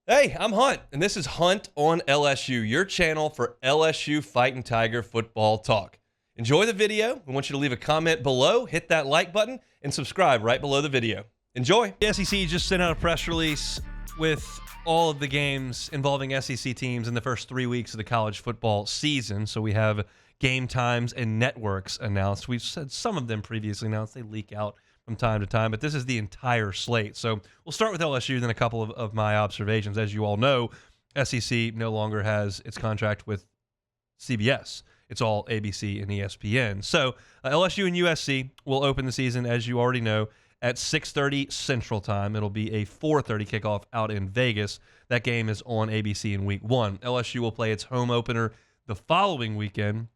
Hey, I'm Hunt, and this is Hunt on LSU, your channel for LSU Fighting Tiger football talk. Enjoy the video. We want you to leave a comment below, hit that like button, and subscribe right below the video. Enjoy. The SEC just sent out a press release with all of the games involving SEC teams in the first 3 weeks of the college football season. So we have game times and networks announced. We've said some of them previously announced. They leak out from time to time, but this is the entire slate. So we'll start with LSU, then a couple of my observations. As you all know, SEC no longer has its contract with CBS. It's all ABC and ESPN. So LSU and USC will open the season, as you already know, at 6:30 Central Time. It'll be a 4:30 kickoff out in Vegas. That game is on ABC in Week 1. LSU will play its home opener the following weekend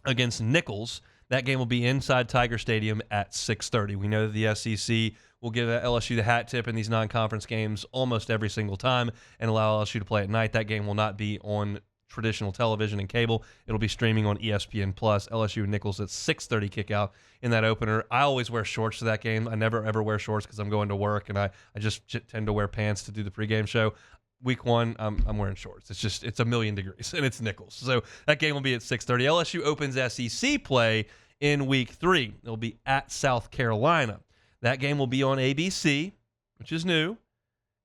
against Nicholls. That game will be inside Tiger Stadium at 6:30. We know that the SEC will give LSU the hat tip in these non-conference games almost every single time and allow LSU to play at night. That game will not be on traditional television and cable. It'll be streaming on ESPN+. LSU and Nicholls at 6:30 kickout in that opener. I always wear shorts to that game. I never, ever wear shorts because I'm going to work, and I just tend to wear pants to do the pregame show. Week 1, I'm wearing shorts. It's a million degrees, and it's Nicholls. So that game will be at 6:30. LSU opens SEC play in Week 3. It'll be at South Carolina. That game will be on ABC, which is new.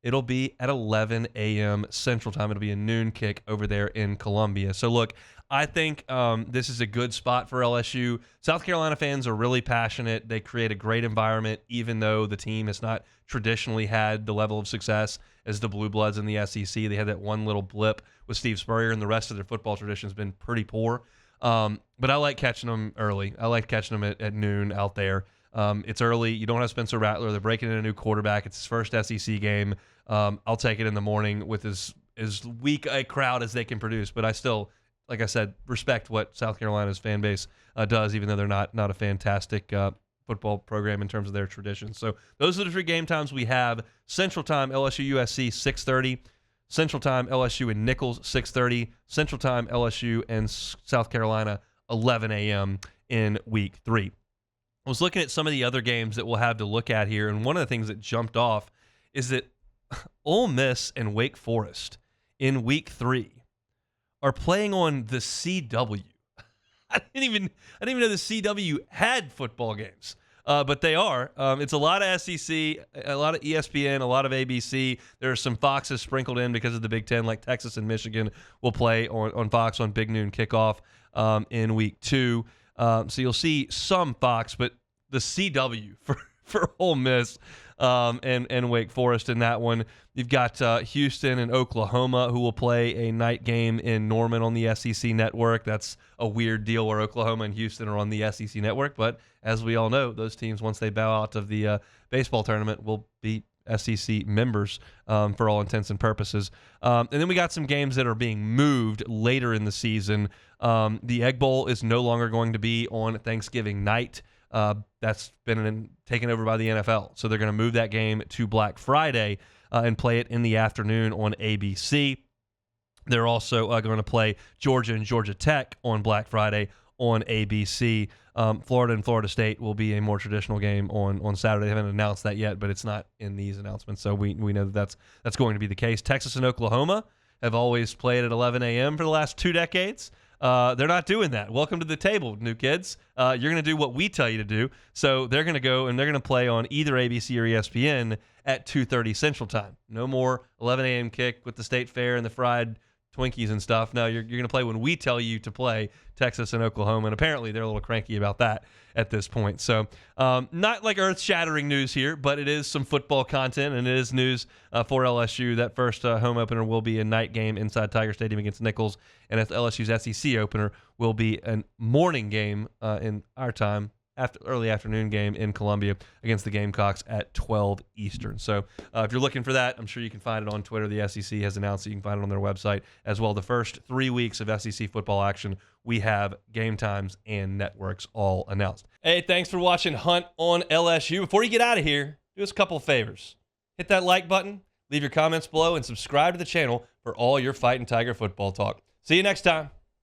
It'll be at 11 a.m. Central Time. It'll be a noon kick over there in Columbia. So, look, I think this is a good spot for LSU. South Carolina fans are really passionate. They create a great environment, even though the team has not traditionally had the level of success as the Blue Bloods in the SEC. They had that one little blip with Steve Spurrier, and the rest of their football tradition has been pretty poor. But I like catching them early. I like catching them at noon out there. It's early. You don't have Spencer Rattler. They're breaking in a new quarterback. It's his first SEC game. I'll take it in the morning with as weak a crowd as they can produce. But I still, like I said, respect what South Carolina's fan base does, even though they're not a fantastic football program in terms of their tradition. So those are the 3 game times we have. Central Time, LSU USC, 6:30. Central Time, LSU and Nicholls, 6:30. Central Time, LSU and South Carolina, 11 a.m. in Week 3. I was looking at some of the other games that we'll have to look at here, and one of the things that jumped off is that Ole Miss and Wake Forest in Week 3 are playing on the CW. I didn't even know the CW had football games. But they are. It's a lot of SEC, a lot of ESPN, a lot of ABC. There are some Foxes sprinkled in because of the Big Ten, like Texas and Michigan will play on Fox on Big Noon kickoff in Week 2. So you'll see some Fox, but the CW for Ole Miss and Wake Forest in that one. You've got Houston and Oklahoma who will play a night game in Norman on the SEC network. That's a weird deal where Oklahoma and Houston are on the SEC network, but as we all know, those teams, once they bow out of the baseball tournament, will be SEC members for all intents and purposes. And then we got some games that are being moved later in the season. The Egg Bowl is no longer going to be on Thanksgiving night. That's been taken over by the NFL. So they're going to move that game to Black Friday and play it in the afternoon on ABC. They're also going to play Georgia and Georgia Tech on Black Friday on ABC. Florida and Florida State will be a more traditional game on Saturday. They haven't announced that yet, but it's not in these announcements, so we know that's going to be the case. Texas and Oklahoma have always played at 11 a.m. for the last 2 decades. They're not doing that. Welcome to the table, new kids. You're going to do what we tell you to do. So they're going to go and they're going to play on either ABC or ESPN at 2:30 Central Time. No more 11 a.m. kick with the State Fair and the fried Twinkies and stuff. No, you're going to play when we tell you to play, Texas and Oklahoma. And apparently they're a little cranky about that at this point. So not like earth-shattering news here, but it is some football content, and it is news for LSU. That first home opener will be a night game inside Tiger Stadium against Nicholls, and LSU's SEC opener will be a morning game in our time, early afternoon game in Columbia against the Gamecocks at 12 Eastern. So if you're looking for that, I'm sure you can find it on Twitter. The SEC has announced that you can find it on their website as well. The first 3 weeks of SEC football action, we have game times and networks all announced. Hey, thanks for watching Hunt on LSU. Before you get out of here, do us a couple of favors. Hit that like button, leave your comments below, and subscribe to the channel for all your Fighting Tiger football talk. See you next time.